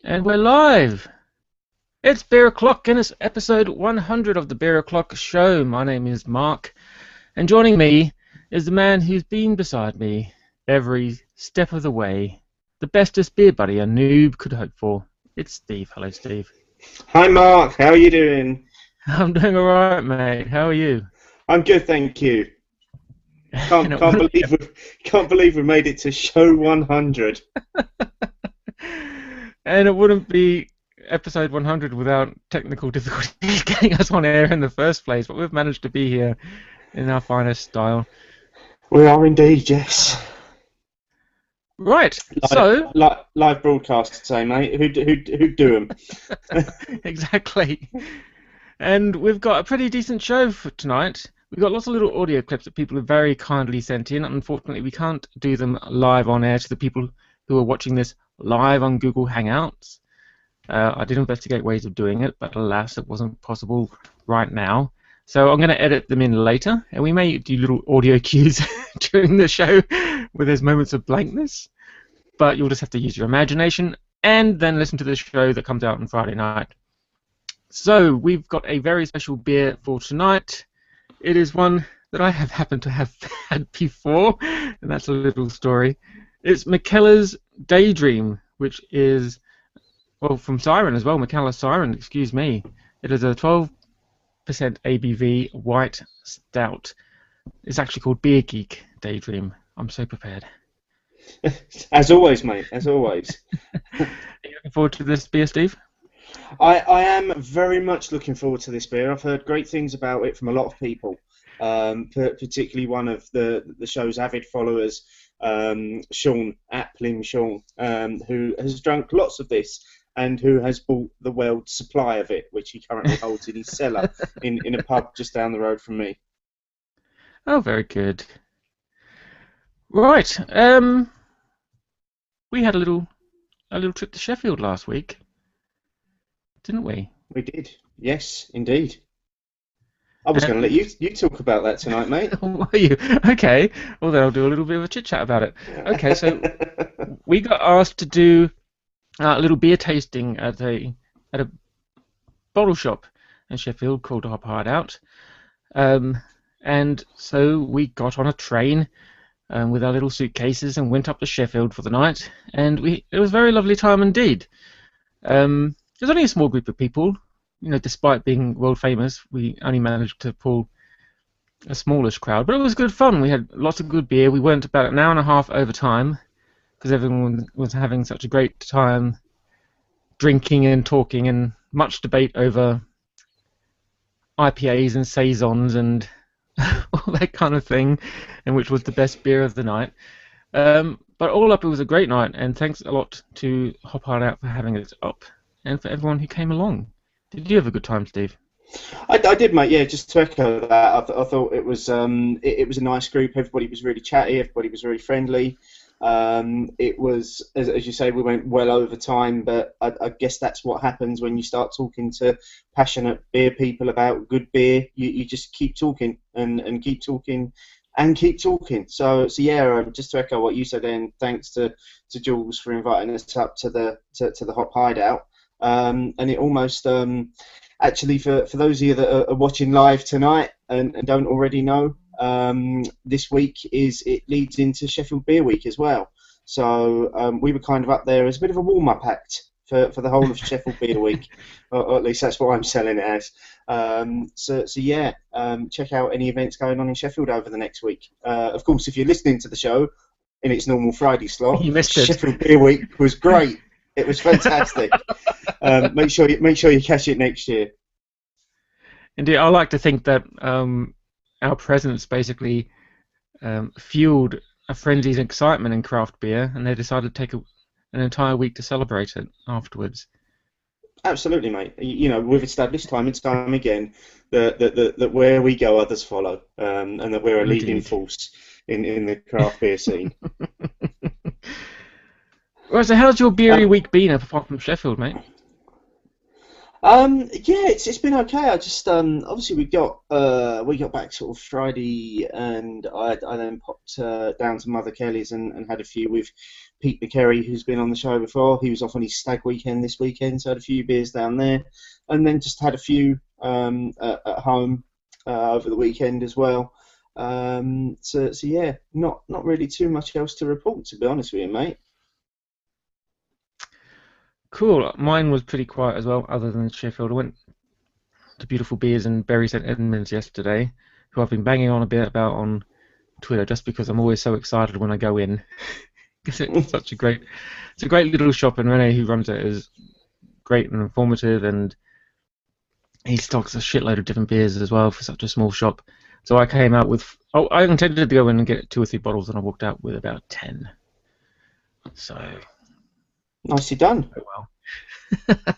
And we're live! It's Beer O'Clock and it's episode 100 of the Beer O'Clock show. My name is Mark, and joining me is the man who's been beside me every step of the way. The bestest beer buddy a noob could hope for. It's Steve. Hello, Steve. Hi Mark, how are you doing? I'm doing alright, mate. How are you? I'm good, thank you. Can't believe we made it to show 100. And it wouldn't be episode 100 without technical difficulties getting us on air in the first place, but we've managed to be here in our finest style. We are indeed, yes. Right, so live broadcast today, mate. Who'd do them? exactly. And we've got a pretty decent show for tonight. We've got lots of little audio clips that people have very kindly sent in. Unfortunately, we can't do them live on air to the people who are watching this live on Google Hangouts. I did investigate ways of doing it, but alas, it wasn't possible right now. So I'm going to edit them in later, and we may do little audio cues during the show where there's moments of blankness, but you'll just have to use your imagination and then listen to the show that comes out on Friday night. So we've got a very special beer for tonight. It is one that I have happened to have had before, and that's a little story. It's Michela's Daydream, which is, well, from Siren as well, Michela's Siren, excuse me. It is a 12% ABV white stout. It's actually called Beer Geek Daydream. I'm so prepared. As always, mate, as always. Are you looking forward to this beer, Steve? I am very much looking forward to this beer. I've heard great things about it from a lot of people, particularly one of the show's avid followers, Sean, at Plim Sean, who has drunk lots of this and who has bought the world's supply of it, which he currently holds in his cellar in a pub just down the road from me. Oh, very good. Right. We had a little trip to Sheffield last week, didn't we? We did. Yes, indeed. I was going to let you talk about that tonight, mate. Were you? Okay. Well, then I'll do a little bit of a chit-chat about it. Okay, so we got asked to do a little beer tasting at a bottle shop in Sheffield called Hop Hideout. And so we got on a train with our little suitcases and went up to Sheffield for the night. And it was a very lovely time indeed. There's only a small group of people. You know, despite being world famous, we only managed to pull a smallish crowd. But it was good fun. We had lots of good beer. We went about an hour and a half over time because everyone was having such a great time drinking and talking, and much debate over IPAs and saisons and all that kind of thing, and which was the best beer of the night. But all up, it was a great night, and thanks a lot to Hop Hideout for having it up, and for everyone who came along. Did you have a good time, Steve? I did, mate. Yeah, just to echo that, I thought it was a nice group. Everybody was really chatty. Everybody was very friendly. It was, as you say, we went well over time, but I guess that's what happens when you start talking to passionate beer people about good beer. You just keep talking and keep talking and keep talking. So yeah, just to echo what you said, then thanks to Jules for inviting us up to the Hop Hideout. And it almost actually for those of you that are watching live tonight and don't already know, this week it leads into Sheffield Beer Week as well. So we were kind of up there as a bit of a warm-up act for the whole of Sheffield Beer Week, or at least that's what I'm selling it as. So yeah, check out any events going on in Sheffield over the next week. Of course, if you're listening to the show in its normal Friday slot, you missed it. Sheffield Beer Week was great. It was fantastic. Make sure you catch it next year. Indeed, I like to think that our presence basically fueled a frenzied excitement in craft beer, and they decided to take an entire week to celebrate it afterwards. Absolutely, mate. You know, we've established time and time again that where we go, others follow, and that we're a leading force in the craft beer scene. Well, so how's your beery week been apart from Sheffield, mate? Yeah, it's been okay. I just obviously we got back sort of Friday, and I then popped down to Mother Kelly's and had a few with Pete McCary, who's been on the show before. He was off on his stag weekend this weekend, so I had a few beers down there, and then just had a few at home over the weekend as well. So yeah, not really too much else to report, to be honest with you, mate. Cool. Mine was pretty quiet as well, other than Sheffield. I went to Beautiful Beers in Bury St Edmunds yesterday, who I've been banging on a bit about on Twitter, just because I'm always so excited when I go in, because it's a great little shop, and Rene, who runs it, is great and informative, and he stocks a shitload of different beers as well for such a small shop. So I came out with, I intended to go in and get 2 or 3 bottles, and I walked out with about 10. So Nicely done. oh well.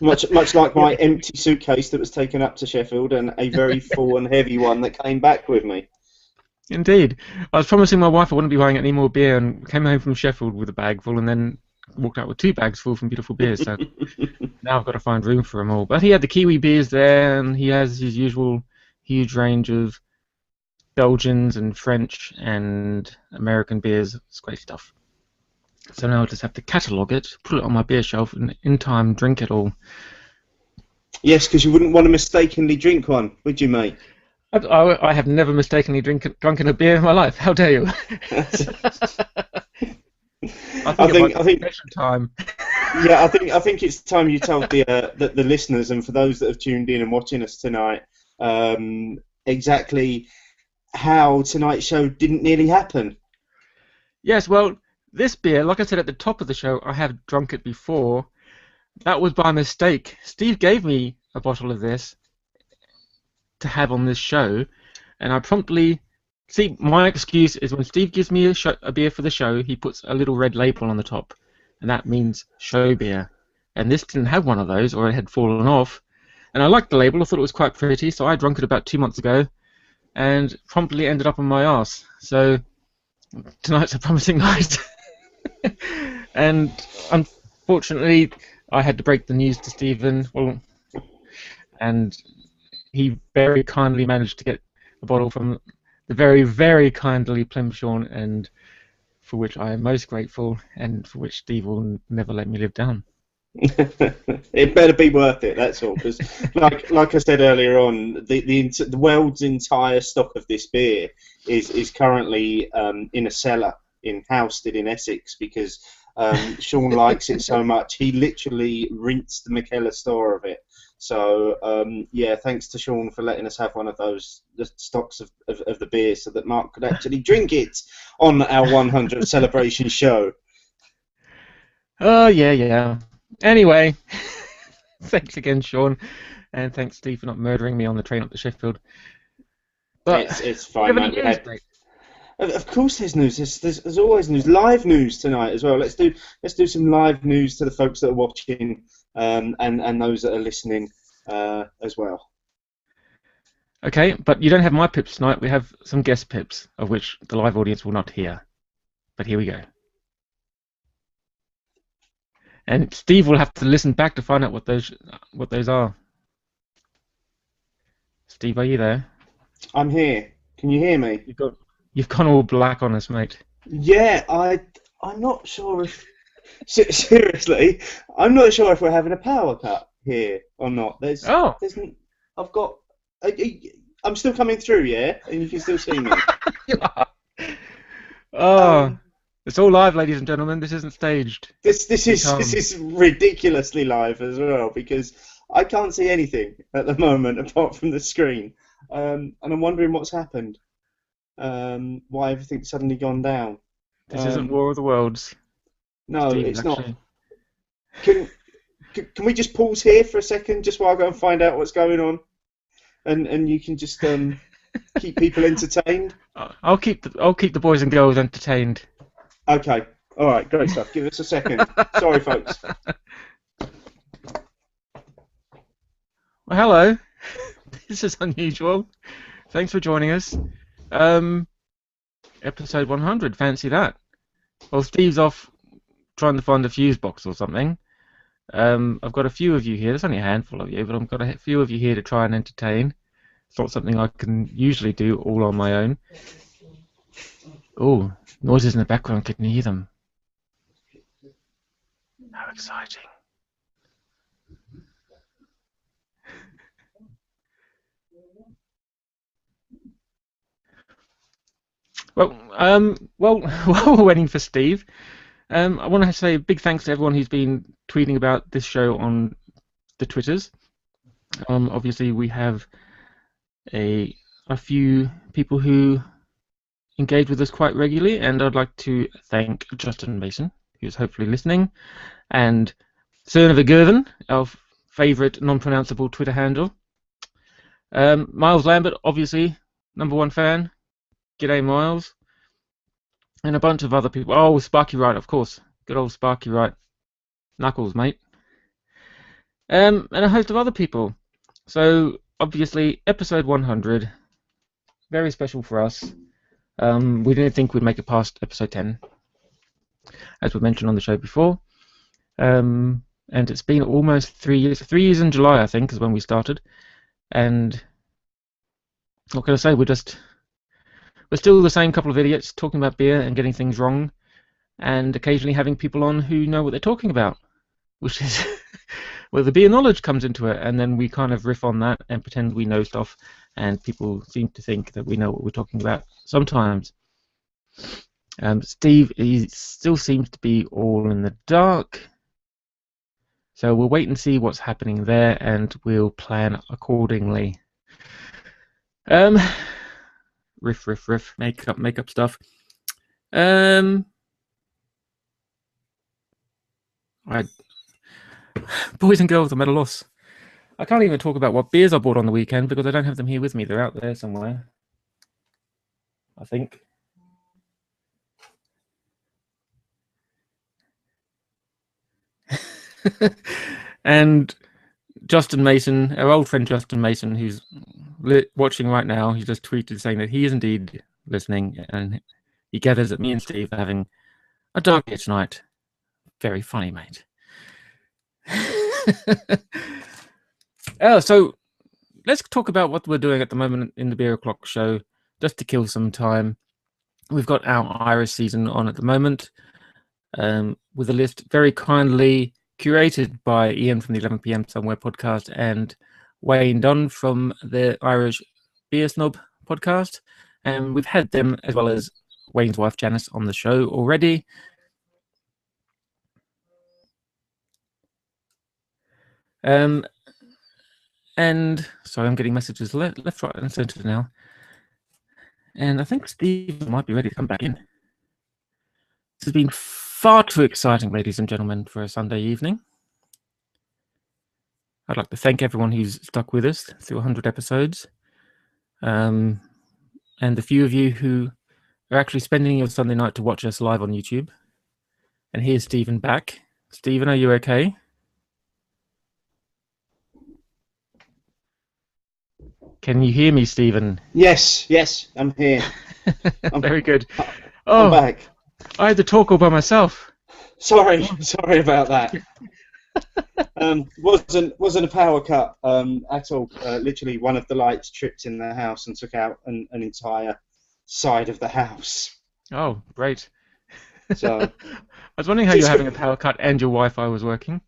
Much like my empty suitcase that was taken up to Sheffield, and a very full and heavy one that came back with me. Indeed. I was promising my wife I wouldn't be buying any more beer, and came home from Sheffield with a bag full, and then walked out with 2 bags full from Beautiful Beers. So now I've got to find room for them all. But he had the Kiwi beers there, and he has his usual huge range of Belgians and French and American beers. It's great stuff. So now I just have to catalogue it, put it on my beer shelf, and in time drink it all. Yes, because you wouldn't want to mistakenly drink one, would you, mate? I have never mistakenly drunken a beer in my life. How dare you? I think time. Yeah, I think it's time you told the listeners, and for those that have tuned in and watching us tonight, exactly how tonight's show didn't nearly happen. Yes, well, this beer, like I said at the top of the show, I have drunk it before. That was by mistake. Steve gave me a bottle of this to have on this show, and I promptly... See, my excuse is when Steve gives me a beer for the show, he puts a little red label on the top, and that means show beer. And this didn't have one of those, or it had fallen off. And I liked the label, I thought it was quite pretty, so I drank it about 2 months ago, and promptly ended up on my arse. So tonight's a promising night. And unfortunately, I had to break the news to Stephen, and he very kindly managed to get a bottle from the very, very kindly Plimsoll, and for which I am most grateful, and for which Steve will never let me live down. It better be worth it, that's all. Because, like I said earlier on, the world's entire stock of this beer is currently in a cellar in Housestead in Essex, because Sean likes it so much. He literally rinsed the McKellar store of it. So yeah, thanks to Sean for letting us have one of those stocks of the beer, so that Mark could actually drink it on our 100th celebration show. Oh yeah. Anyway, thanks again, Sean, and thanks, Steve, for not murdering me on the train up to Sheffield. But it's fine, mate. Of course, there's news. There's always news. Live news tonight as well. Let's do some live news to the folks that are watching, and those that are listening as well. Okay, but you don't have my pips tonight. We have some guest pips, of which the live audience will not hear. But here we go. And Steve will have to listen back to find out what those are. Steve, are you there? I'm here. Can you hear me? You've gone all black on us, mate. Yeah, I'm not sure if... Seriously, I'm not sure if we're having a power cut here or not. I've got... I'm still coming through, yeah? And you can still see me. It's all live, ladies and gentlemen. This isn't staged. This is ridiculously live as well, because I can't see anything at the moment apart from the screen. And I'm wondering what's happened. Why everything's suddenly gone down. This isn't War of the Worlds. No, Steve, it's actually. not. Can we just pause here for a second, just while I go and find out what's going on, and you can just keep people entertained? I'll keep the boys and girls entertained. Okay. All right. Great stuff. Give us a second. Sorry, folks. Well, hello. This is unusual. Thanks for joining us. Episode 100. Fancy that. Well, Steve's off trying to find a fuse box or something. I've got a few of you here. There's only a handful of you, but I've got a few of you here to try and entertain. It's not something I can usually do all on my own. Oh, noises in the background. Can you hear them? How exciting. Well, while we're waiting for Steve, I want to say a big thanks to everyone who's been tweeting about this show on the Twitters. Obviously, we have a few people who engage with us quite regularly, and I'd like to thank Justin Mason, who's hopefully listening, and Cerner Gervin, our favourite non-pronounceable Twitter handle. Miles Lambert, obviously, #1 fan. G'day, Miles. And a bunch of other people. Oh, Sparky Wright, of course. Good old Sparky Wright. Knuckles, mate. And a host of other people. So, obviously, episode 100. Very special for us. We didn't think we'd make it past episode 10, as we mentioned on the show before. And it's been almost 3 years. 3 years in July, I think, is when we started. And what can I say? We're still the same couple of idiots talking about beer and getting things wrong, and occasionally having people on who know what they're talking about, which is where the beer knowledge comes into it, and then we kind of riff on that and pretend we know stuff, and people seem to think that we know what we're talking about sometimes. Steve, he still seems to be all in the dark, so we'll wait and see what's happening there, and we'll plan accordingly. Riff, make up stuff. Boys and girls, I'm at a loss. I can't even talk about what beers I bought on the weekend because I don't have them here with me. They're out there somewhere, I think. And Justin Mason, our old friend Justin Mason, who's watching right now, he just tweeted saying that he is indeed listening, and he gathers that me and Steve are having a dark beer tonight. Very funny, mate. So let's talk about what we're doing at the moment in the Beer O'Clock show, just to kill some time. We've got our Irish season on at the moment, with a list very kindly curated by Ian from the 11 PM Somewhere podcast and Wayne Dunn from the Irish Beer Snob podcast. And we've had them, as well as Wayne's wife Janice, on the show already. And sorry, I'm getting messages left, right, and centre now. And I think Steve might be ready to come back in. This has been far too exciting, ladies and gentlemen, for a Sunday evening. I'd like to thank everyone who's stuck with us through 100 episodes. And the few of you who are actually spending your Sunday night to watch us live on YouTube. And here's Stephen back. Stephen, are you okay? Can you hear me, Stephen? Yes, I'm here. Very good. I'm back. I had to talk all by myself. Sorry about that. Wasn't a power cut at all. Literally, one of the lights tripped in the house and took out an entire side of the house. Oh, great. So I was wondering how you're having a power cut and your Wi-Fi was working.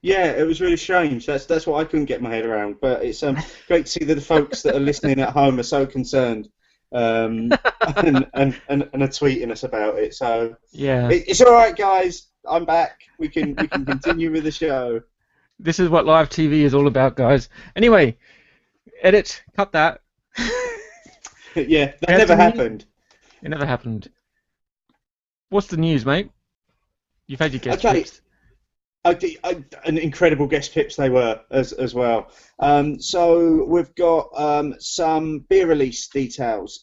Yeah, it was really strange. That's what I couldn't get my head around. But it's great to see that the folks that are listening at home are so concerned and are tweeting us about it. So yeah, it's all right, guys. I'm back. We can continue with the show. This is what live TV is all about, guys. Anyway, edit, cut that. Yeah, that never happened. It never happened. What's the news, mate? You've had your guest pips. An incredible guest pips they were as well. So we've got some beer release details.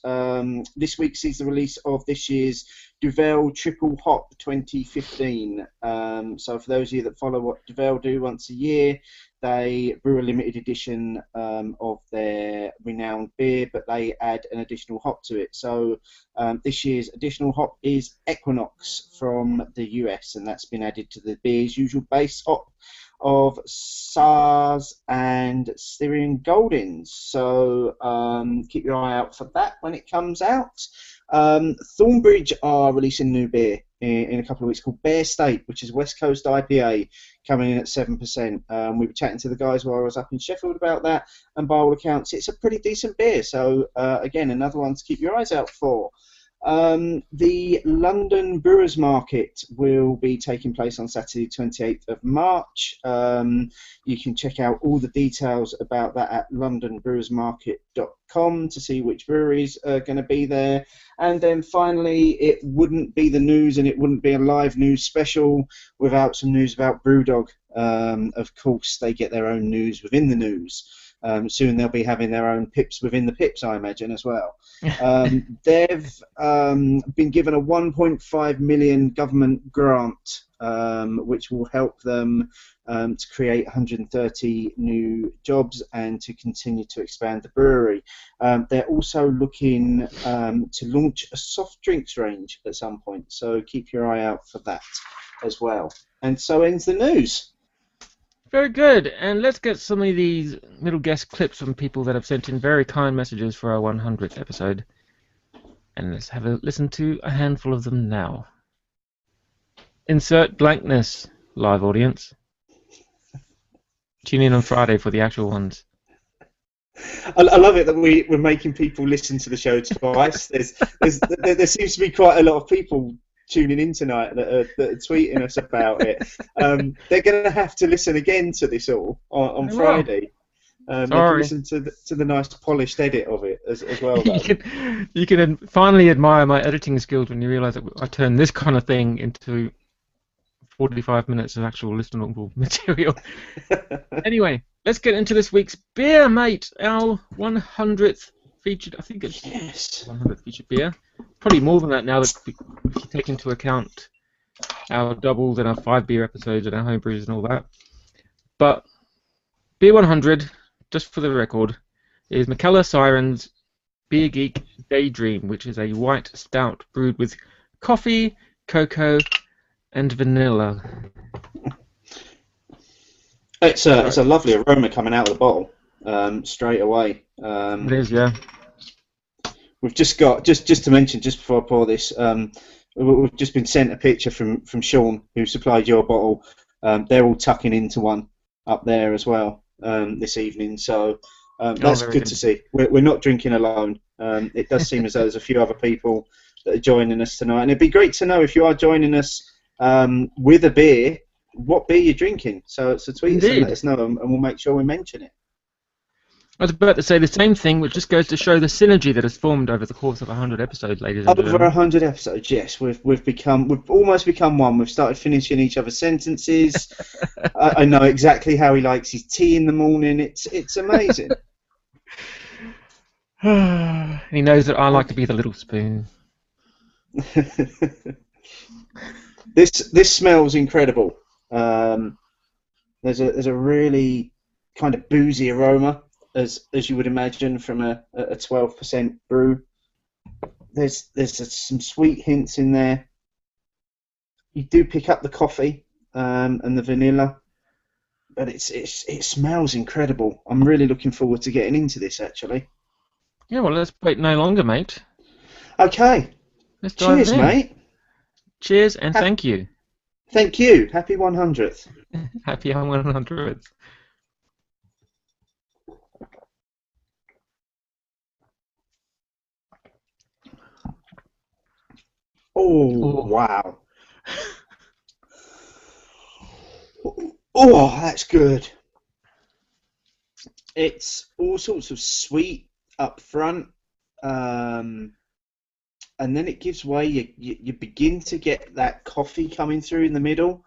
This week sees the release of this year's Duvel Triple Hop 2015. So for those of you that follow what Duvel do once a year, they brew a limited edition of their renowned beer, but they add an additional hop to it. So this year's additional hop is Equinox from the US, and that's been added to the beer's usual base hop of Saaz and Styrian Goldings. So keep your eye out for that when it comes out. Thornbridge are releasing a new beer in a couple of weeks called Bear State, which is West Coast IPA, coming in at 7%. We were chatting to the guys while I was up in Sheffield about that, and by all accounts, it's a pretty decent beer. So again, another one to keep your eyes out for. The London Brewers Market will be taking place on Saturday, 28th of March. You can check out all the details about that at londonbrewersmarket.com to see which breweries are going to be there. And then finally, it wouldn't be the news and it wouldn't be a live news special without some news about Brewdog. Of course, they get their own news within the news. Soon they'll be having their own pips within the pips, I imagine, as well. They've been given a 1.5 million government grant, which will help them to create 130 new jobs and to continue to expand the brewery. They're also looking to launch a soft drinks range at some point, so keep your eye out for that as well. And so ends the news. Very good, and let's get some of these little guest clips from people that have sent in very kind messages for our 100th episode. And let's have a listen to a handful of them now. Insert blankness, live audience. Tune in on Friday for the actual ones. I love it that we're making people listen to the show twice. There seems to be quite a lot of people tuning in tonight that are tweeting us about it. They're going to have to listen again to this all on Friday. They can listen to the nice polished edit of it as well. You can finally admire my editing skills when you realise that I turn this kind of thing into 45 minutes of actual listenable material. Anyway, let's get into this week's beer, mate. Our 100th featured, I think it's 100th featured beer. Probably more than that now that if you take into account our doubles and our 5 beer episodes and our homebrews and all that. But Beer 100, just for the record, is Mackellar Sirens Beer Geek Daydream, which is a white stout brewed with coffee, cocoa, and vanilla. It's a lovely aroma coming out of the bottle straight away. It is, yeah. We've just got just to mention just before I pour this, we've just been sent a picture from Sean who supplied your bottle. They're all tucking into one up there as well this evening, so that's good to see. We're not drinking alone. It does seem as though there's a few other people that are joining us tonight, and it'd be great to know if you are joining us with a beer, what beer you're drinking. So tweet us and let us know, and we'll make sure we mention it. I was about to say the same thing, which just goes to show the synergy that has formed over the course of 100 episodes, ladies and gentlemen. Over 100 episodes, yes, we've almost become one. We've started finishing each other's sentences. I know exactly how he likes his tea in the morning. It's amazing. He knows that I like to be the little spoon. This smells incredible. There's a really kind of boozy aroma, as you would imagine from a 12% brew. There's some sweet hints in there. You do pick up the coffee and the vanilla, but it smells incredible. I'm really looking forward to getting into this, actually. Yeah, well, let's wait no longer, mate. Okay. Let's dive Cheers, in. mate. Cheers and thank you. Thank you. Happy 100th. Happy 100th. Oh, wow. Oh, that's good. It's all sorts of sweet up front, and then it gives way. You begin to get that coffee coming through in the middle,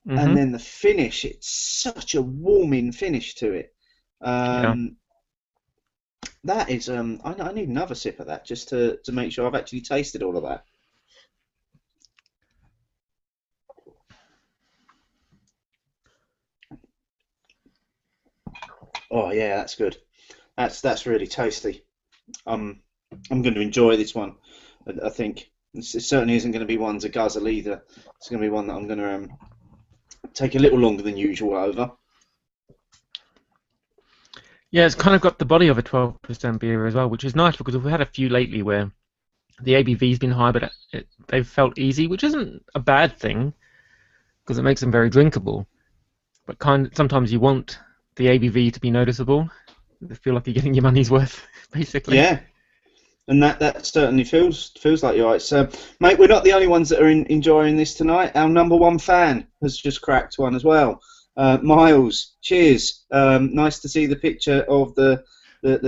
and then the finish, it's such a warming finish to it. That is, I need another sip of that just to make sure I've actually tasted all of that. Oh yeah, that's good. That's really tasty. I'm going to enjoy this one. I think it certainly isn't going to be one to guzzle either. It's going to be one that I'm going to take a little longer than usual over. Yeah, it's kind of got the body of a 12% beer as well, which is nice because we've had a few lately where the ABV's been high, but they've felt easy, which isn't a bad thing because it makes them very drinkable. But sometimes you want the ABV to be noticeable. You feel like you're getting your money's worth, basically. Yeah, and that certainly feels like you're right. So, mate, we're not the only ones that are enjoying this tonight. Our number one fan has just cracked one as well. Miles, cheers. Nice to see the picture of the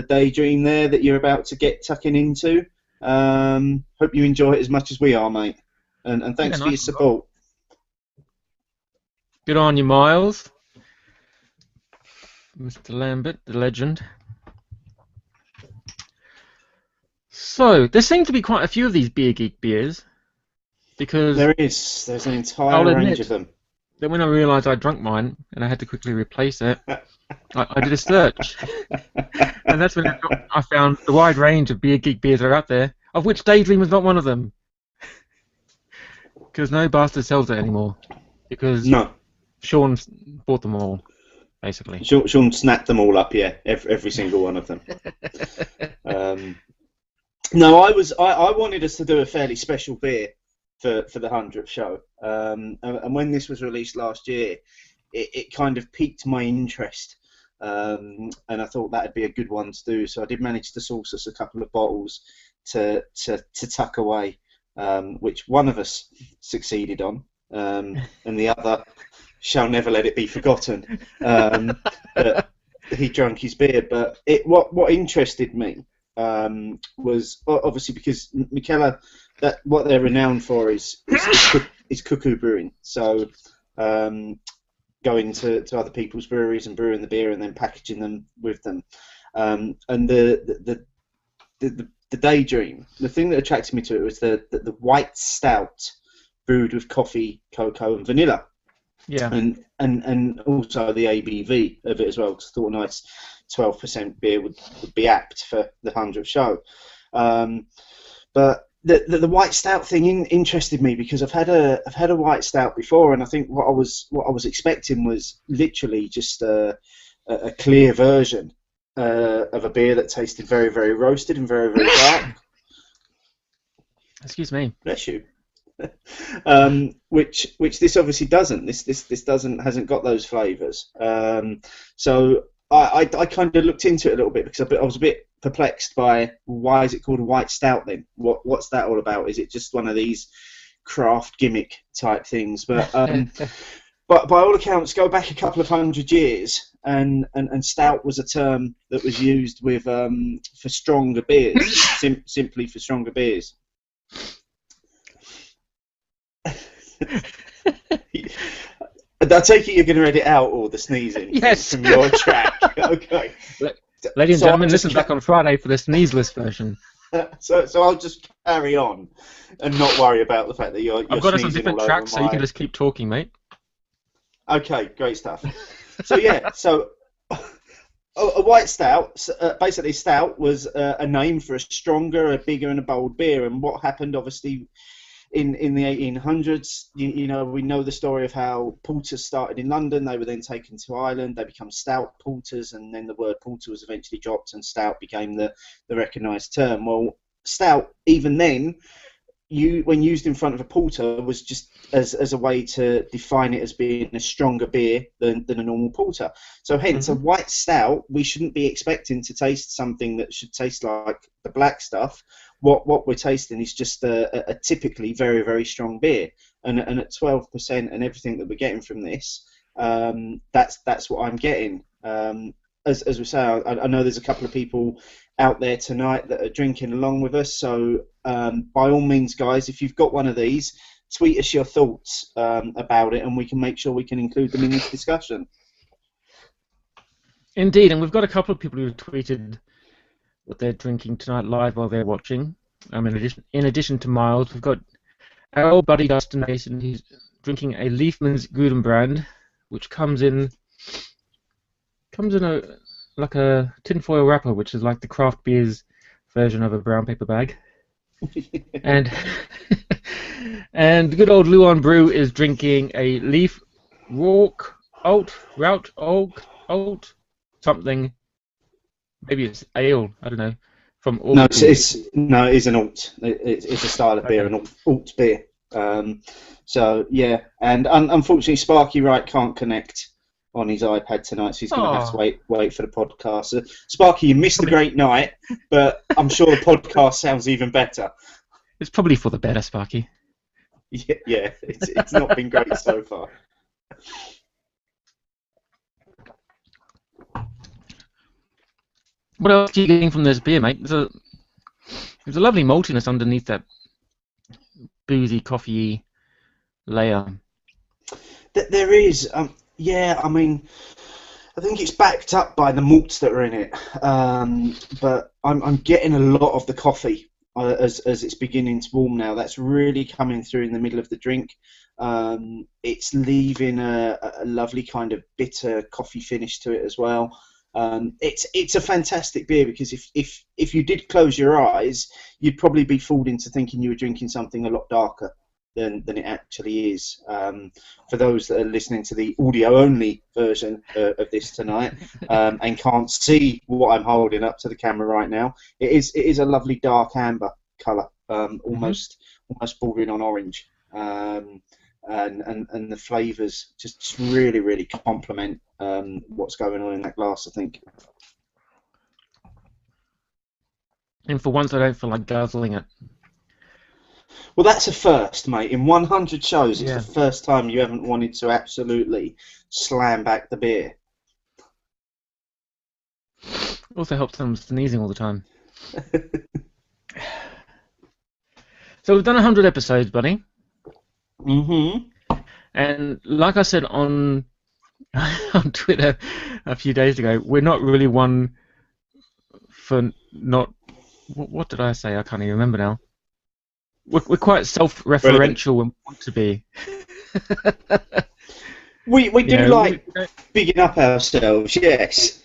daydream there that you're about to get tucking into. Hope you enjoy it as much as we are, mate. And thanks for your support. Good on you, Miles. Mr. Lambert, the legend. So, there seem to be quite a few of these Beer Geek beers. Because there's an entire range of them. Then when I realised I'd drunk mine and I had to quickly replace it, I did a search. And that's when I found the wide range of Beer Geek beers that are out there, of which Daydream is not one of them. Because no bastard sells it anymore. Because Sean bought them all, basically. Sean snapped them all up, yeah, every single one of them. No, I wanted us to do a fairly special beer for the 100th show. And when this was released last year, it kind of piqued my interest. And I thought that'd be a good one to do. So I did manage to source us a couple of bottles to tuck away, which one of us succeeded on, and the other shall never let it be forgotten. He drank his beer, but what interested me was obviously because Mikkeller, that what they're renowned for is cuckoo brewing. So going to other people's breweries and brewing the beer and then packaging them with them. And the Daydream, the thing that attracted me to it was the white stout brewed with coffee, cocoa, and vanilla. Yeah. And also the ABV of it as well, because I thought a nice 12% beer would be apt for the 100th show. But the white stout thing interested me because I've had a white stout before, and I think what I was expecting was literally just a clear version of a beer that tasted very, very roasted and very, very dark. Excuse me. Bless you. Which this obviously doesn't. This hasn't got those flavours. So I kind of looked into it a little bit because I was a bit perplexed by why is it called a white stout then? What's that all about? Is it just one of these craft gimmick type things? But but by all accounts, go back a couple of 100 years, and stout was a term that was used with for stronger beers, simply for stronger beers. I take it you're going to edit out all the sneezing from your track. Okay. Ladies and gentlemen, listen back on Friday for the sneezeless version. So I'll just carry on and not worry about the fact that you're I've got us on sneezing different all tracks, over so you can just keep talking, mate. Okay, great stuff. So yeah, so a white stout, basically stout was a name for a stronger, a bigger, and a bold beer. And what happened, obviously, in the 1800s, you know, we know the story of how porters started in London. They were then taken to Ireland. They become stout porters, and then the word porter was eventually dropped, and stout became the recognised term. Well, stout, even then, when used in front of a porter, was just as a way to define it as being a stronger beer than a normal porter. So hence, a white stout, we shouldn't be expecting to taste something that should taste like the black stuff. What we're tasting is just a typically very, very strong beer, and at 12% and everything that we're getting from this, that's what I'm getting. As we say, I know there's a couple of people out there tonight that are drinking along with us, so by all means, guys, if you've got one of these, tweet us your thoughts about it, and we can make sure we can include them in this discussion. Indeed, and we've got a couple of people who tweeted what they're drinking tonight live while they're watching. In addition to Miles, we've got our old buddy Dustin Mason, who's drinking a Leafman's Gudenbrand, which comes in a like a tinfoil wrapper, which is like the craft beer's version of a brown paper bag. And and good old Luon Brew is drinking a Leaf Rock Alt something. Maybe it's ale. I don't know. From No, Alt. it is an alt. It's a style of beer, Okay. an alt beer. So yeah, and unfortunately, Sparky Wright can't connect on his iPad tonight, so he's going to have to wait for the podcast. So, Sparky, you missed a great night, but I'm sure the podcast sounds even better. It's probably for the better, Sparky. Yeah, it's not been great so far. What else are you getting from this beer, mate? There's a lovely maltiness underneath that boozy, coffee layer. There is, yeah. I mean, I think it's backed up by the malts that are in it, but I'm getting a lot of the coffee as it's beginning to warm now. That's really coming through in the middle of the drink. It's leaving a lovely kind of bitter coffee finish to it as well. It's a fantastic beer because if you did close your eyes, you'd probably be fooled into thinking you were drinking something a lot darker than it actually is. For those that are listening to the audio-only version of this tonight and can't see what I'm holding up to the camera right now, it is a lovely dark amber colour, almost bordering on orange. And the flavours just really, really complement what's going on in that glass, I think. And for once, I don't feel like guzzling it. Well, that's a first, mate. In 100 shows, it's Yeah. the first time you haven't wanted to absolutely slam back the beer. Also helps them sneezing all the time. So we've done 100 episodes, buddy. Mm-hmm. And like I said on on Twitter a few days ago, we're not really one for not. What did I say? I can't even remember now. We're quite self-referential when we want to be. We do You know, like bigging up ourselves, yes.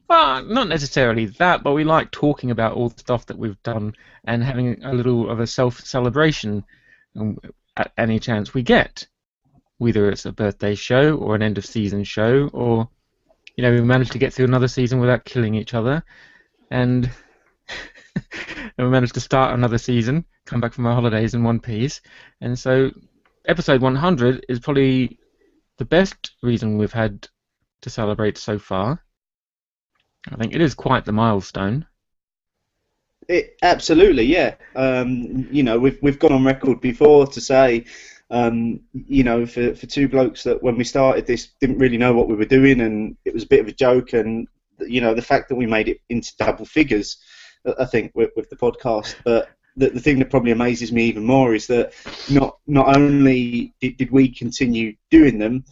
Well, not necessarily that, but we like talking about all the stuff that we've done and having a little of a self-celebration at any chance we get. Whether it's a birthday show or an end-of-season show, or, you know, we managed to get through another season without killing each other, and we managed to start another season, come back from our holidays in one piece, and so episode 100 is probably the best reason we've had to celebrate so far. I think it is quite the milestone. Absolutely, yeah. You know, we've gone on record before to say, you know, for two blokes that when we started this didn't really know what we were doing, and it was a bit of a joke, and you know, the fact that we made it into double figures, I think, with the podcast. But the thing that probably amazes me even more is that not only did we continue doing them,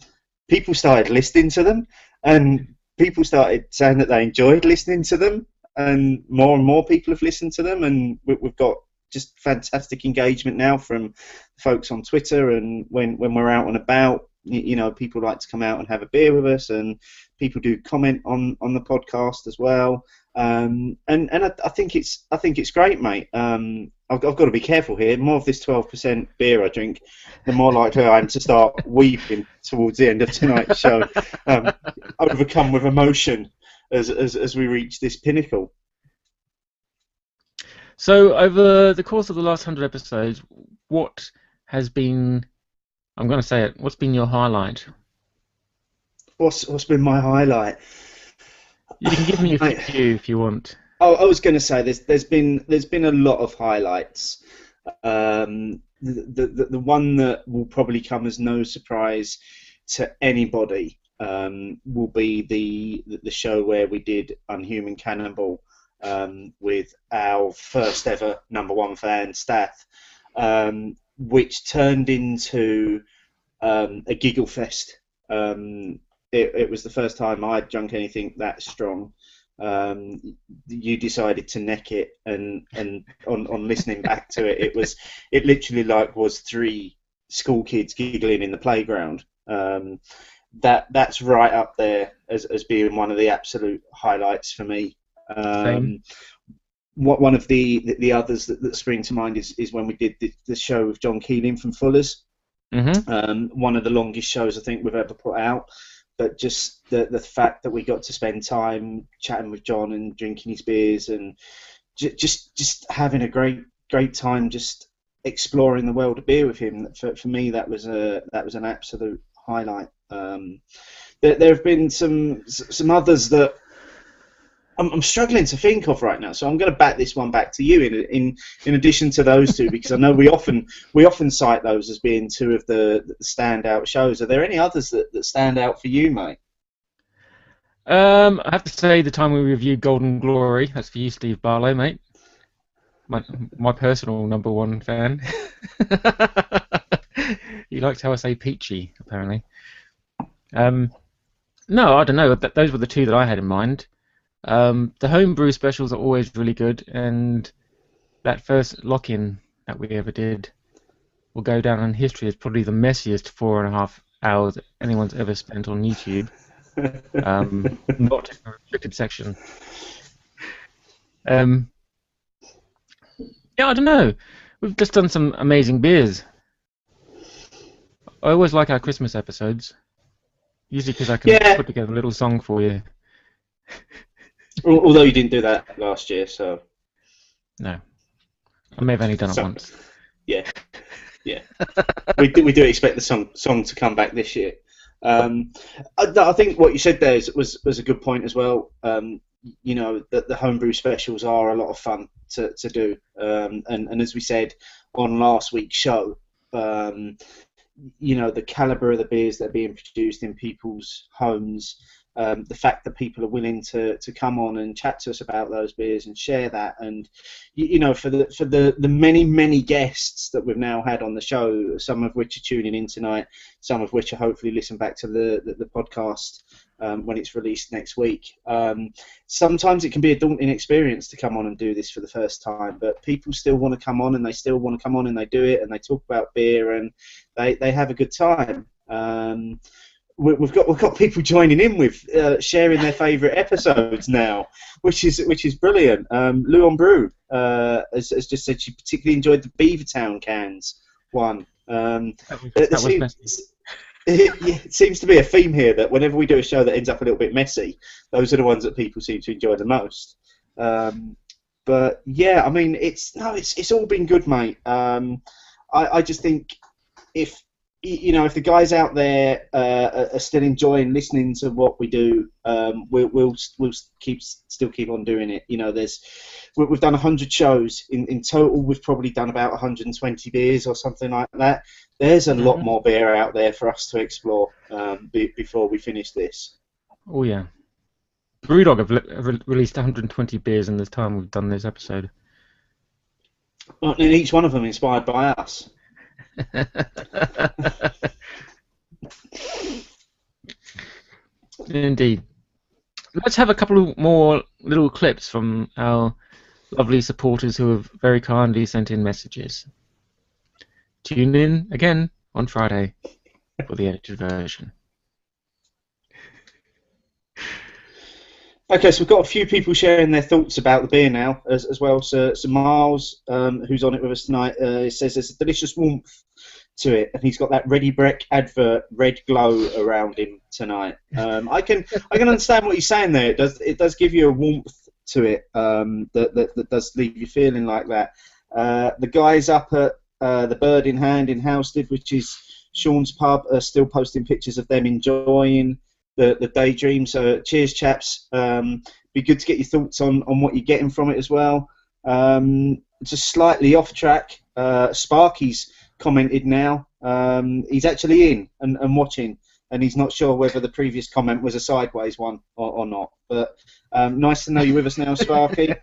people started listening to them, and people started saying that they enjoyed listening to them, and more people have listened to them, and we've got just fantastic engagement now from folks on Twitter, and when we're out and about, you know, people like to come out and have a beer with us, and people do comment on the podcast as well. And I think it's great, mate. I've got to be careful here. The more of this 12% beer I drink, the more likely I am to start weeping towards the end of tonight's show, overcome with emotion as we reach this pinnacle. So over the course of the last 100 episodes, what has been, I'm going to say it, what's been your highlight? What's been my highlight? You can give me a few if you want. I was going to say there's been a lot of highlights. The one that will probably come as no surprise to anybody will be the show where we did Unhuman Cannibal with our first ever #1 fan, Stath, which turned into a giggle fest. It was the first time I'd drunk anything that strong. You decided to neck it, and on listening back to it, it literally was three school kids giggling in the playground. that's right up there as being one of the absolute highlights for me. Same. One of the others that spring to mind is when we did the show with John Keeling from Fuller's. One of the longest shows I think we've ever put out. But just the fact that we got to spend time chatting with John and drinking his beers and just having a great time, just exploring the world of beer with him. For me, that was an absolute highlight. There have been some others that I'm struggling to think of right now, so I'm going to bat this one back to you. In addition to those two, because I know we often cite those as being two of the standout shows. Are there any others that stand out for you, mate? I have to say the time we reviewed Golden Glory. That's for you, Steve Barlow, mate. My personal number one fan. He likes how I say peachy, apparently. No, I don't know. Those were the two that I had in mind. The homebrew specials are always really good, and that first lock-in that we ever did will go down in history as probably the messiest 4.5 hours anyone's ever spent on YouTube. Not in a restricted section. Yeah, I don't know. We've just done some amazing beers. I always like our Christmas episodes, usually because I can put together a little song for you. Although you didn't do that last year, so... No. I may have only done it once. Yeah. we do expect the song to come back this year. I think what you said there was a good point as well. You know, that the homebrew specials are a lot of fun to do. And as we said on last week's show, you know, the calibre of the beers that are being produced in people's homes, the fact that people are willing to come on and chat to us about those beers and share that, and you know, for the many guests that we've now had on the show, some of which are tuning in tonight, some of which are hopefully listen back to the podcast when it's released next week. Sometimes it can be a daunting experience to come on and do this for the first time, but people still want to come on, and they still want to come on, and they do it, and they talk about beer, and they have a good time. We've got people joining in with sharing their favourite episodes now, which is brilliant. Lou on Brew has just said she particularly enjoyed the Beavertown cans one. That was messy. It seems to be a theme here that whenever we do a show that ends up a little bit messy, those are the ones that people seem to enjoy the most. But yeah, I mean, it's all been good, mate. I just think if the guys out there are still enjoying listening to what we do, we'll still keep on doing it. You know, we've done 100 shows in total. We've probably done about 120 beers or something like that. There's a lot more beer out there for us to explore before we finish this. Oh yeah, Brewdog have released 120 beers in the time we've done this episode. And each one of them inspired by us. Indeed. Let's have a couple of more little clips from our lovely supporters who have very kindly sent in messages. Tune in again on Friday for the edited version. Okay, so we've got a few people sharing their thoughts about the beer now as well. So Miles, who's on it with us tonight, says there's a delicious warmth to it, and he's got that Ready Brek advert red glow around him tonight. I can understand what he's saying there. It does give you a warmth to it that does leave you feeling like that. The guys up at the Bird in Hand in Housestead, which is Sean's pub, are still posting pictures of them enjoying the Daydream. So cheers, chaps. Be good to get your thoughts on what you're getting from it as well. Just slightly off track, Sparky's commented now. He's actually in and watching, and he's not sure whether the previous comment was a sideways one or not. But nice to know you're with us now, Sparky.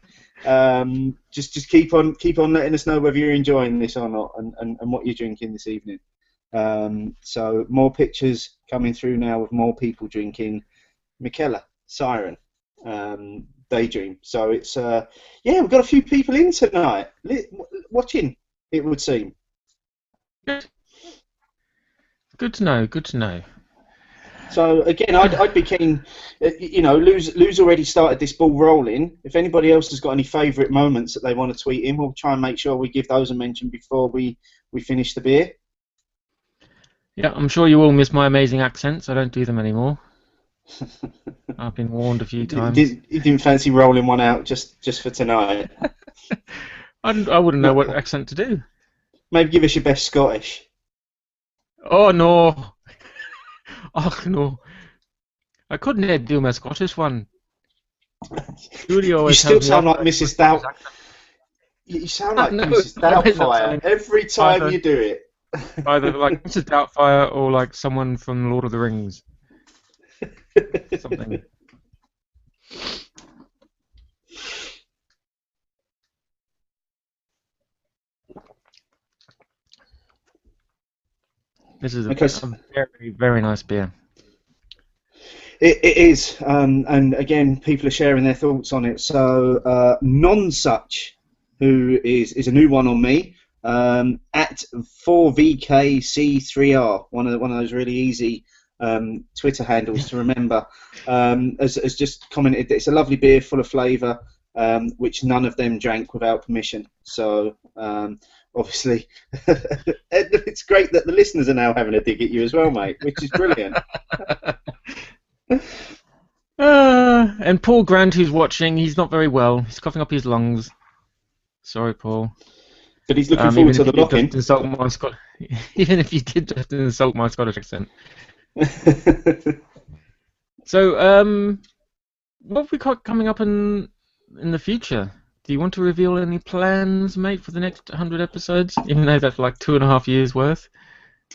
Just keep on letting us know whether you're enjoying this or not, and what you're drinking this evening. So more pictures coming through now with more people drinking Mikkeller, Siren, Daydream. So it's we've got a few people in tonight watching, it would seem. Good to know. So again, I'd be keen. You know, Lou's already started this ball rolling. If anybody else has got any favourite moments that they want to tweet in, we'll try and make sure we give those a mention before we finish the beer. Yeah, I'm sure you all miss my amazing accents. I don't do them anymore. I've been warned a few times. You didn't fancy rolling one out just for tonight? I wouldn't know what accent to do. Maybe give us your best Scottish. Oh no! Oh no! I couldn't do my Scottish one. You still sound like Mrs. Doubtfire. You sound like Mrs. Doubtfire every time you do it. Either like Mrs. Doubtfire or like someone from Lord of the Rings. Something. This is a very, very nice beer. It is, and again, people are sharing their thoughts on it. So, Nonsuch, who is a new one on me, at 4VKC3R, one of those really easy Twitter handles to remember, has just commented that it's a lovely beer full of flavour, which none of them drank without permission. So, obviously, it's great that the listeners are now having a dig at you as well, mate, which is brilliant. And Paul Grant, who's watching, he's not very well. He's coughing up his lungs. Sorry, Paul. But he's looking forward to the lock-in. Even if you did just insult my Scottish accent. So, what have we got coming up in the future? Do you want to reveal any plans, mate, for the next 100 episodes? Even though that's like 2.5 years worth.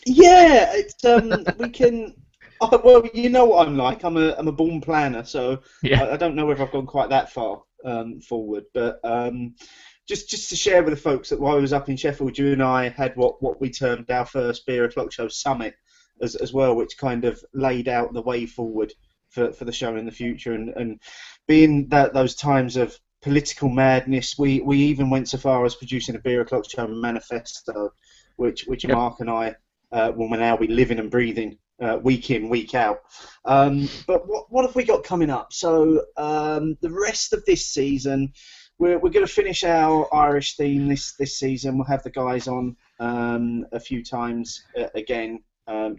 Yeah, it's we can. Well, you know what I'm like. I'm a born planner, so yeah. I don't know whether I've gone quite that far forward. But just to share with the folks that while I was up in Sheffield, you and I had what we termed our first Beer O'Clock Show summit as well, which kind of laid out the way forward for the show in the future. And being that those times of political madness, we even went so far as producing a Beer O'Clock Show manifesto, which yep. Mark and I will now be living and breathing week in, week out. But what have we got coming up? So the rest of this season, we're going to finish our Irish theme this season. We'll have the guys on a few times again,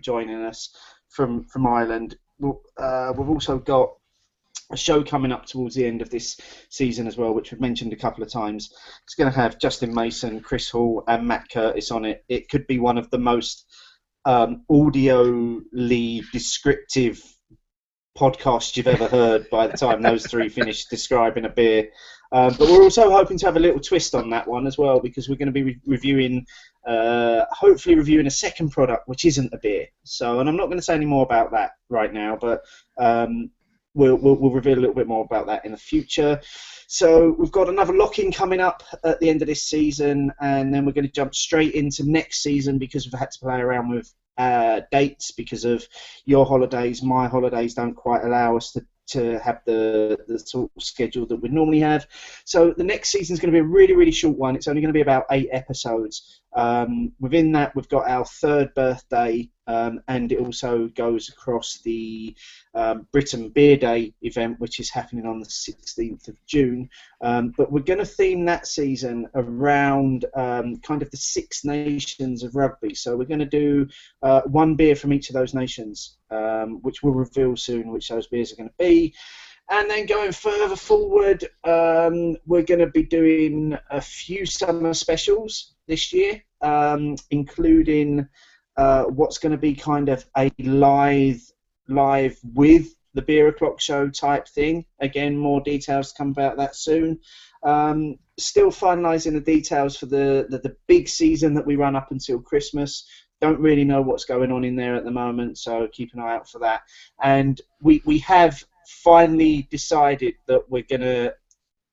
joining us from Ireland. We've also got a show coming up towards the end of this season as well, which we've mentioned a couple of times. It's going to have Justin Mason, Chris Hall, and Matt Curtis on it. It could be one of the most audioly descriptive podcasts you've ever heard by the time those three finish describing a beer. But we're also hoping to have a little twist on that one as well, because we're going to be hopefully reviewing a second product which isn't a beer. So, and I'm not going to say any more about that right now, but we'll reveal a little bit more about that in the future. So we've got another lock-in coming up at the end of this season, and then we're going to jump straight into next season because we've had to play around with dates because of your holidays. My holidays don't quite allow us to have the sort of schedule that we normally have. So the next season is going to be a really, really short one. It's only going to be about 8 episodes. Within that, we've got our 3rd birthday, and it also goes across the Britain Beer Day event, which is happening on the 16th of June. But we're going to theme that season around kind of the 6 nations of rugby. So we're going to do one beer from each of those nations, which we'll reveal soon which those beers are going to be. And then going further forward, we're going to be doing a few summer specials this year, including what's going to be kind of a live with the Beer O'Clock Show type thing. Again, more details to come about that soon. Still finalising the details for the big season that we run up until Christmas. Don't really know what's going on in there at the moment, so keep an eye out for that. And we have finally decided that we're going to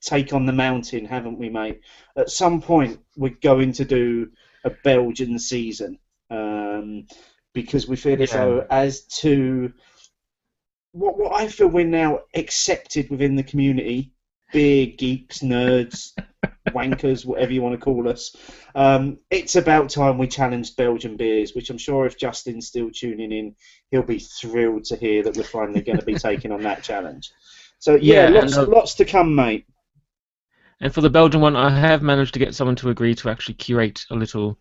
take on the mountain, haven't we, mate? At some point, we're going to do a Belgian season, because we feel as though, as to what I feel we're now accepted within the community, beer geeks, nerds, wankers, whatever you want to call us. It's about time we challenged Belgian beers, which I'm sure if Justin's still tuning in, he'll be thrilled to hear that we're finally going to be taking on that challenge. So yeah, lots to come, mate. And for the Belgian one, I have managed to get someone to agree to actually curate a little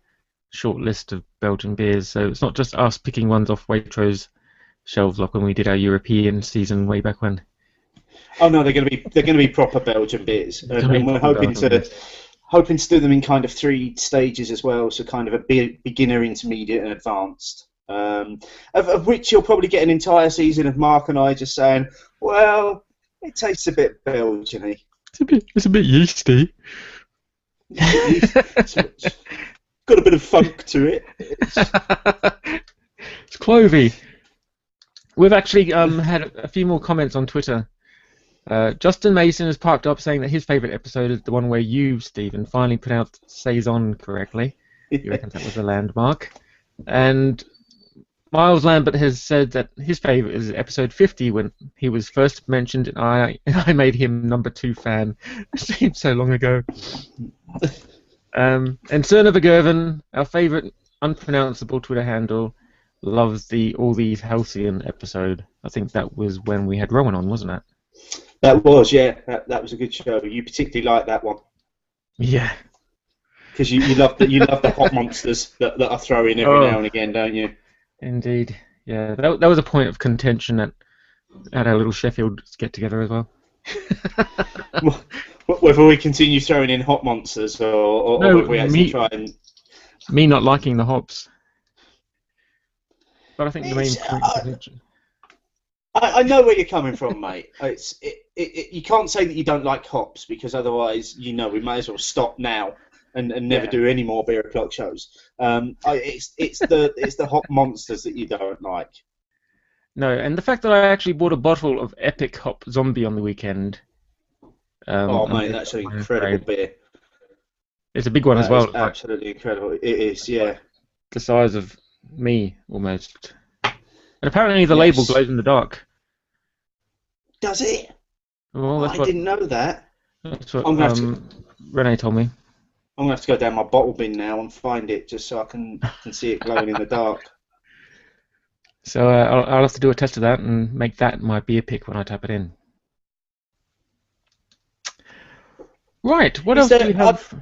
short list of Belgian beers. So it's not just us picking ones off Waitrose shelves like when we did our European season way back when. Oh no, they're going to be proper Belgian beers, and we're hoping to do them in kind of 3 stages as well. So kind of a beginner, intermediate, and advanced. Of which you'll probably get an entire season of Mark and I just saying, well, it tastes a bit Belgian-y. It's a bit yeasty. It's got a bit of funk to it. It's clovey. We've actually had a few more comments on Twitter. Justin Mason has parked up saying that his favourite episode is the one where you, Stephen, finally pronounced Saison correctly. He reckons that was a landmark. And Miles Lambert has said that his favourite is episode 50 when he was first mentioned and I made him number 2 fan. It seems so long ago. And Cerna Vergerven, our favourite unpronounceable Twitter handle, loves the All These Halcyon episode. I think that was when we had Rowan on, wasn't it? That was, yeah. That was a good show. You particularly like that one. Yeah. Because you love the hot monsters that I throw in every now and again, don't you? Indeed. Yeah. That was a point of contention at our little Sheffield get together as well. Whether we continue throwing in hot monsters or whether we actually try and... Me not liking the hops. But I think the main point of contention... I know where you're coming from, mate. You can't say that you don't like hops because otherwise, we may as well stop now and never do any more Beer O'Clock shows. It's the hop monsters that you don't like. No, and the fact that I actually bought a bottle of Epic Hop Zombie on the weekend. Mate, that's an incredible beer. It's a big one as well. Absolutely incredible. It is, yeah. The size of me, almost. And apparently the label glows in the dark. Does it? Well, I didn't know that. That's what Renee told me. I'm going to have to go down my bottle bin now and find it just so I can see it glowing in the dark. So I'll have to do a test of that and make that my beer pick when I type it in. Right, what else do we have?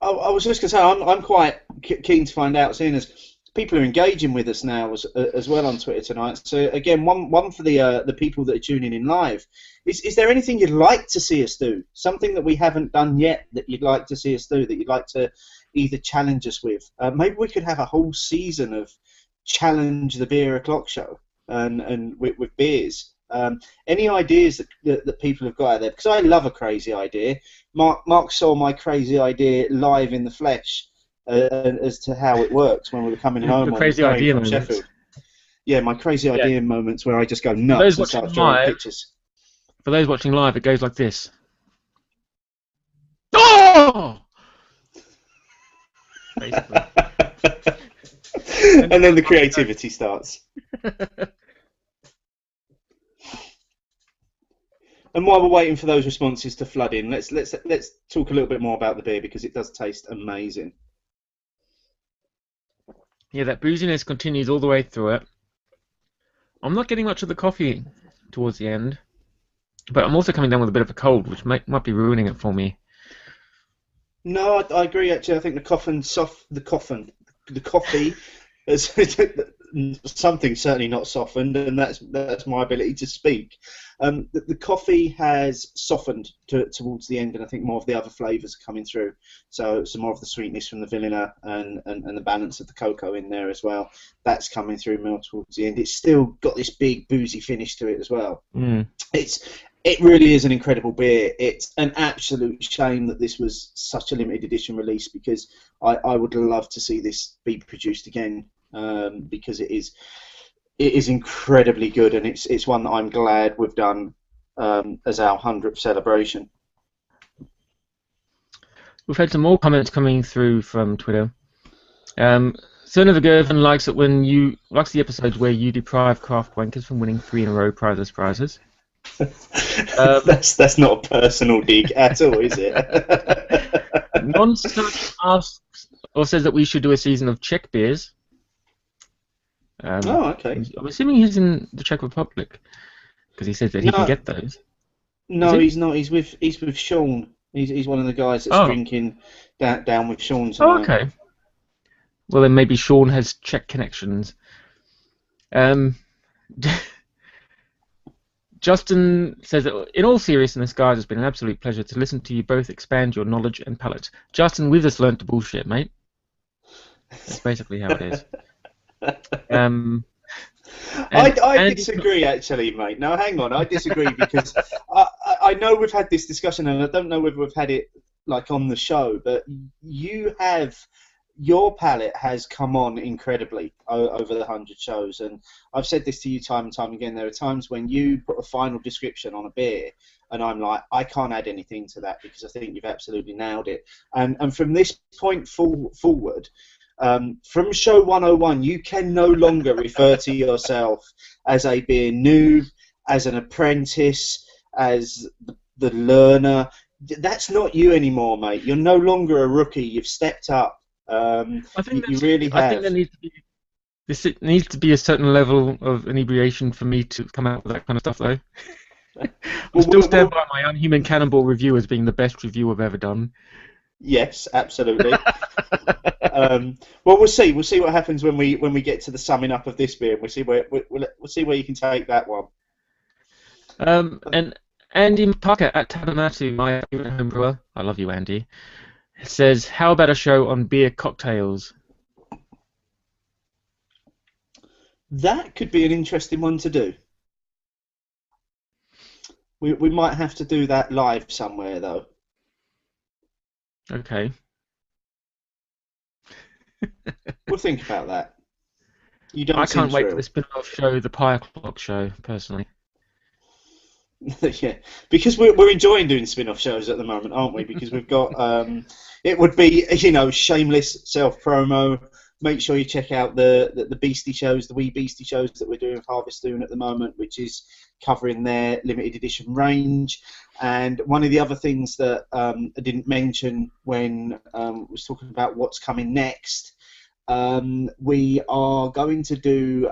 I was just going to say, I'm quite keen to find out, seeing as people are engaging with us now as well on Twitter tonight. So again, one for the people that are tuning in live. Is there anything you'd like to see us do? Something that we haven't done yet that you'd like to see us do, that you'd like to either challenge us with? Maybe we could have a whole season of challenge the Beer O'Clock show and with beers. Any ideas that people have got out there? Because I love a crazy idea. Mark saw my crazy idea live in the flesh. As to how it works when we were coming home on the train from Sheffield. Yeah, my crazy idea moments where I just go nuts and start drawing pictures. For those watching live, it goes like this. Oh! Basically. And then the creativity starts. And while we're waiting for those responses to flood in, let's talk a little bit more about the beer because it does taste amazing. Yeah, that booziness continues all the way through it. I'm not getting much of the coffee towards the end, but I'm also coming down with a bit of a cold, which might be ruining it for me. No, I agree. Actually, I think the coffee is something certainly not softened, and that's my ability to speak. The coffee has softened towards the end, and I think more of the other flavours are coming through. So some more of the sweetness from the vanilla and the balance of the cocoa in there as well. That's coming through more towards the end. It's still got this big boozy finish to it as well. Mm. It really is an incredible beer. It's an absolute shame that this was such a limited edition release because I would love to see this be produced again because it is incredibly good, and it's one that I'm glad we've done as our 100th celebration. We've had some more comments coming through from Twitter. Cerna Vergerven likes the episodes where you deprive craft wankers from winning 3 in a row prizes. That's not a personal dig at all, is it? Nonsuch asks or says that we should do a season of Czech beers. Oh, okay. I'm assuming he's in the Czech Republic because he says that he can get those. No, he's not. He's with Sean. He's one of the guys that's drinking down with Sean tonight. Oh, okay. Well, then maybe Sean has Czech connections. Justin says that in all seriousness, guys, it's been an absolute pleasure to listen to you both expand your knowledge and palate. Justin, we've just learnt to bullshit, mate. That's basically how it is. I disagree, actually, mate. No, hang on. I disagree because I know we've had this discussion, and I don't know whether we've had it like on the show, but your palate has come on incredibly over the 100 shows, and I've said this to you time and time again. There are times when you put a final description on a beer, and I'm like, I can't add anything to that because I think you've absolutely nailed it. And from this point forward, from show 101, you can no longer refer to yourself as a beer noob, as an apprentice, as the learner. That's not you anymore, mate. You're no longer a rookie. You've stepped up. I think you really have. I think there needs to be a certain level of inebriation for me to come out with that kind of stuff, though. I still stand by my Unhuman Cannonball review as being the best review I've ever done. Yes, absolutely. Well, we'll see. We'll see what happens when we get to the summing up of this beer. We'll see where you can take that one. And Andy Parker at Tabamatu, my favorite home brewer, I love you, Andy, says, how about a show on beer cocktails? That could be an interesting one to do. We might have to do that live somewhere, though. Okay. We'll think about that. I can't wait for the spin-off show, the Pie O'Clock Show, personally. Yeah, because we're enjoying doing spin-off shows at the moment, aren't we? Because we've got it would be, shameless self-promo. Make sure you check out the Beastie shows, the Wee Beastie shows that we're doing with Harvestoon at the moment, which is covering their limited edition range. And one of the other things that I didn't mention when I was talking about what's coming next, we are going to do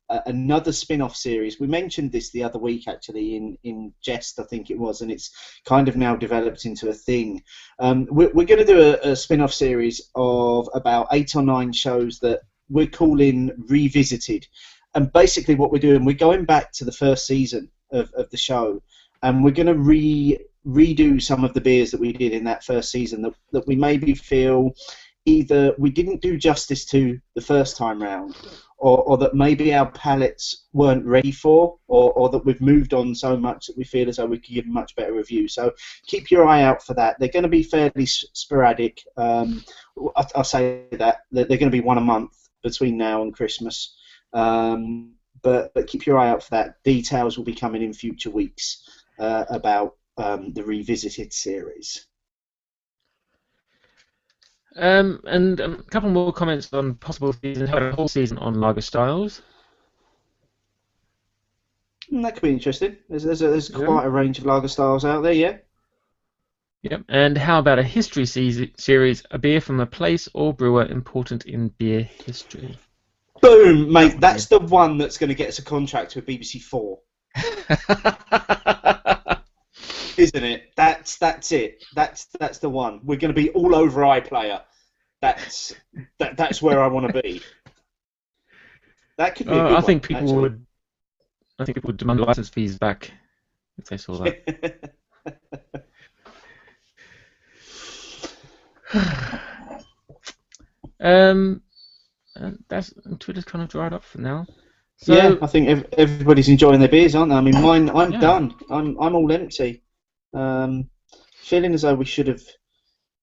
another spin-off series. We mentioned this the other week, actually, in jest, I think it was, and it's kind of now developed into a thing. We're going to do a spin-off series of about 8 or 9 shows that we're calling Revisited. And basically what we're doing, we're going back to the first season of the show, and we're going to redo some of the beers that we did in that first season that we maybe feel either we didn't do justice to the first time round, or that maybe our palates weren't ready for, or that we've moved on so much that we feel as though we could give a much better review. So keep your eye out for that. They're going to be fairly sporadic. I'll say that. They're going to be one a month between now and Christmas. But keep your eye out for that. Details will be coming in future weeks about the Revisited series. And a couple more comments on possible season, having a whole season on lager styles. That could be interesting. There's quite a range of lager styles out there, yeah. Yep. And how about a history series, a beer from a place or brewer important in beer history? Boom, mate. That's the one that's going to get us a contract with BBC 4. Isn't it? That's it. That's the one. We're going to be all over iPlayer. That's where I want to be. That could be. A good I think one, people would. I think people would demand license fees back if they saw that. That's Twitter's kind of dried up for now. So, yeah, I think everybody's enjoying their beers, aren't they? I mean, mine. I'm done. I'm all empty. Feeling as though we should have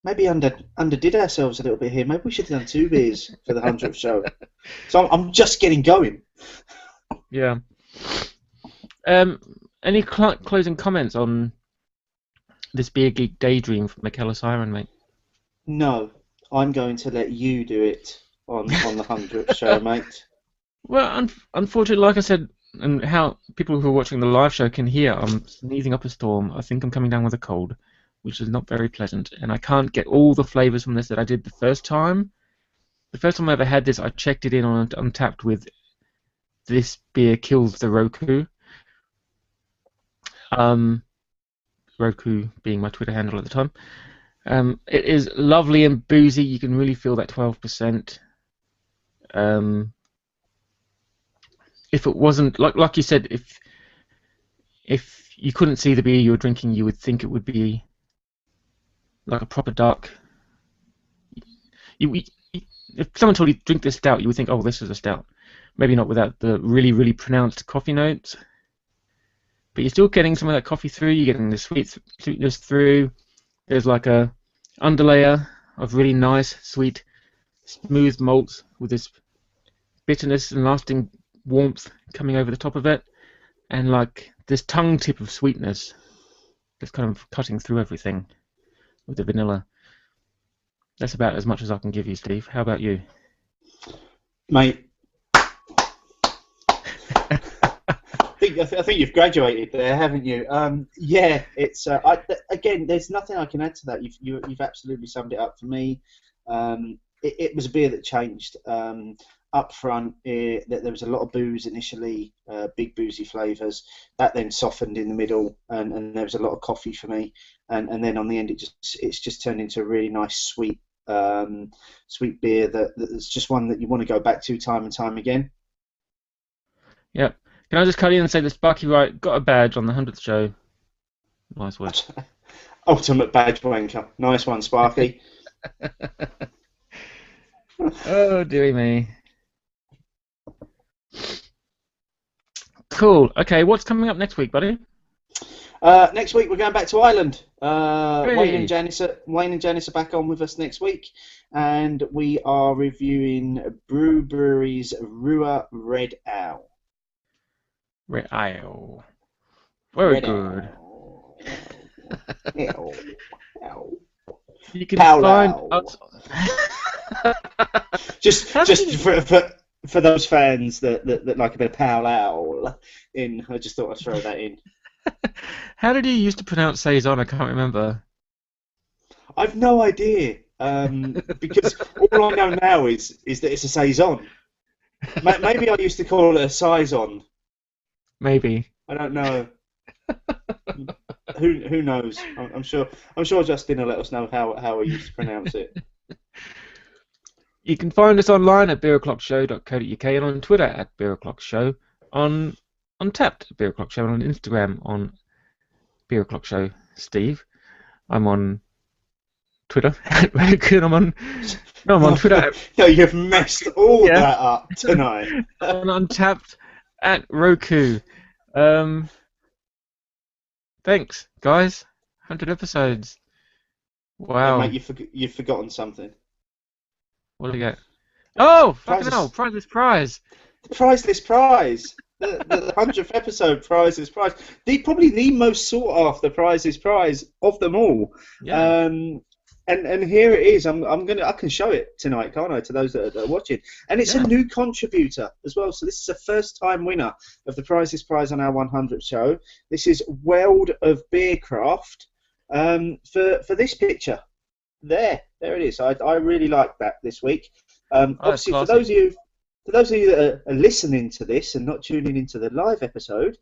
maybe underdid ourselves a little bit here. Maybe we should have done 2 beers for the 100th show. So I'm just getting going. Yeah. Any closing comments on this Beer Geek Daydream from McKellar Siren, mate? No, I'm going to let you do it on the 100th show, mate. Well, unfortunately, like I said and how people who are watching the live show can hear, I'm sneezing up a storm. I think I'm coming down with a cold, which is not very pleasant, and I can't get all the flavors from this that I did the first time. The first time I ever had this, I checked it in on Untapped with "This beer kills the Roku." Roku being my Twitter handle at the time. It is lovely and boozy. You can really feel that 12%. If it wasn't like you said, if you couldn't see the beer you were drinking, you would think it would be like a proper dark. If someone told you drink this stout, you would think, oh, this is a stout. Maybe not without the really, really pronounced coffee notes. But you're still getting some of that coffee through. You're getting the sweetness through. There's like a underlayer of really nice, sweet, smooth malts with this bitterness and lasting warmth coming over the top of it, and like this tongue tip of sweetness that's kind of cutting through everything with the vanilla. That's about as much as I can give you, Steve. How about you? Mate, I think you've graduated there, haven't you? Yeah, it's again. There's nothing I can add to that. You've absolutely summed it up for me. It was a beer that changed. Up front, there was a lot of booze initially, big boozy flavours. That then softened in the middle, and there was a lot of coffee for me. And then on the end, it's just turned into a really nice sweet beer that's just one that you want to go back to time and time again. Yep. Can I just cut in and say that Sparky Wright got a badge on the 100th show? Nice word. Ultimate badge wanker. Nice one, Sparky. Oh, dearie me. Cool. Okay, what's coming up next week, buddy? Next week we're going back to Ireland. Hey. Wayne and Janice are back on with us next week, and we are reviewing Brew Brewery's Rua Red Ale. Red Ale. Very Red good. Ale. You can Pow find Lao. us. just for those fans that like a bit of Pow Lao in, I just thought I'd throw that in. How did you used to pronounce Saison? I can't remember. I've no idea, because all I know now is that it's a Saison. Maybe I used to call it a Saison. Maybe. I don't know. Who knows? I'm sure Justin will let us know how he used to pronounce it. You can find us online at beeroclockshow.co.uk and on Twitter at beeroclockshow, on Untapped at beeroclockshow, and on Instagram on beeroclockshow. Steve, I'm on Twitter at Roku, and I'm on Twitter. No, you've messed all that up tonight. On Untapped at Roku. Thanks, guys. 100 episodes. Wow. Mate, you've forgotten something. What do you get? Oh, fucking hell! Prizeless prize. The priceless prize. The 100th episode prizeless prize. Probably the most sought after prizeless prize of them all. Yeah. And here it is. I can show it tonight, can't I, to those that are watching? And it's a new contributor as well. So this is a first-time winner of the Prizeless Prize on our 100th show. This is World of Beercraft. For this picture, there it is. I really like that this week. Obviously, for those of you that are listening to this and not tuning into the live episode,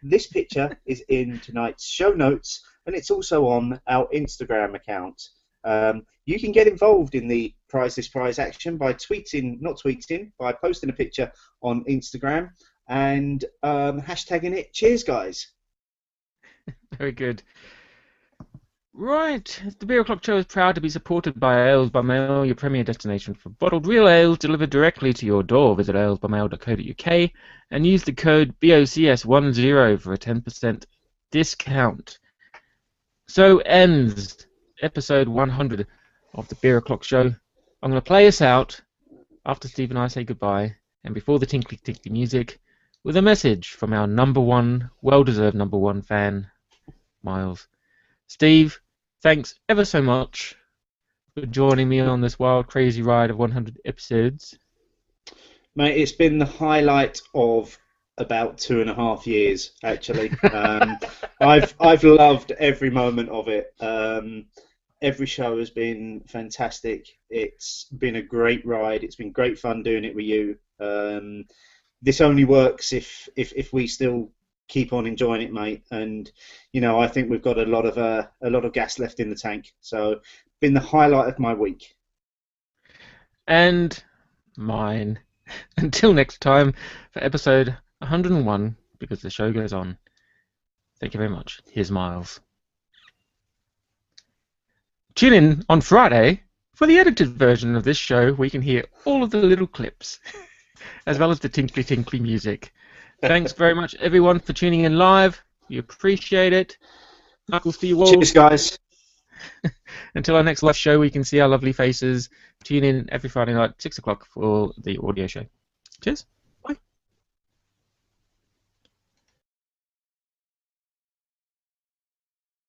this picture is in tonight's show notes, and it's also on our Instagram account. You can get involved in the Prizeless Prize action by posting a picture on Instagram and hashtagging it. Cheers, guys. Very good. Right, the Beer O'Clock Show is proud to be supported by Ales by Mail, your premier destination for bottled real ales delivered directly to your door. Visit alesbymail.co.uk and use the code BOCS10 for a 10% discount. So ends episode 100 of the Beer O'Clock Show. I'm going to play us out after Steve and I say goodbye, and before the tinkly tinkly music, with a message from our well-deserved number one fan, Miles. Steve, thanks ever so much for joining me on this wild, crazy ride of 100 episodes. Mate, it's been the highlight of about 2.5 years, actually. I've loved every moment of it. Every show has been fantastic. It's been a great ride. It's been great fun doing it with you. This only works if we still keep on enjoying it, mate. And I think we've got a lot of gas left in the tank. So, been the highlight of my week. And mine. Until next time for episode 101, because the show goes on. Thank you very much. Here's Miles. Tune in on Friday for the edited version of this show where you can hear all of the little clips, as well as the tinkly tinkly music. Thanks very much, everyone, for tuning in live. We appreciate it. Knuckles to you all. Cheers, guys. Until our next live show, we can see our lovely faces. Tune in every Friday night, 6 o'clock, for the audio show. Cheers.